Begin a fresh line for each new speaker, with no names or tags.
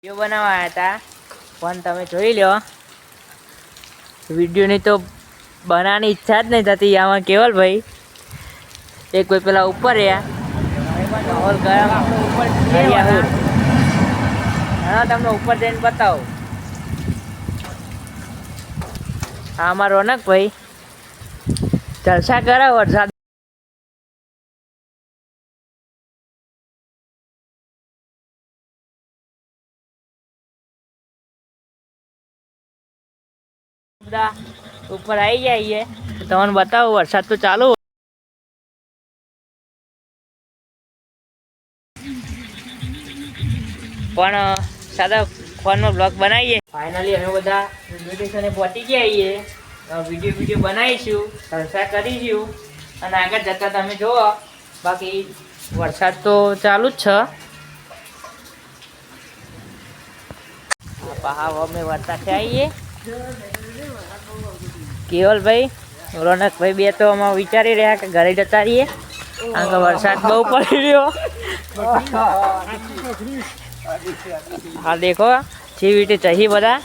Video બનાવવા આવ્યા હતા પણ તમે જોઈ લો વિડીયોની તો બનાવવાની ઈચ્છા જ નહીં થતી. આમાં કેવલભાઈ એક કોઈ પેલા ઉપર રહ્યા માહોલ ગરમ હા તમને ઉપર જઈને બતાવો. હા અમારો રોનકભાઈ જલસા કરે વરસાદ બધા ઉપર આવી જઈએ તમને બતાવો. વરસાદ તો ચાલુ પણ સાદા ફોનમાં બ્લોગ બનાવીએ. ફાઇનલી અમે બધા રેલવે સ્ટેશને પહોંચી ગયા છીએ. વિડીયો બનાવીશું, જલસા કરીશું અને આગળ જતા તમે જુઓ. બાકી વરસાદ તો ચાલુ જ છે. પહાવ અમે વરસાદથી આવીએ. કેવલભાઈ રોનકભાઈ બે તો અમે વિચારી રહ્યા કે ઘરે જતા રહીએ કારણ કે વરસાદ બહુ પડી રહ્યો. હા દેખો જેવી રીતે ચહી બધા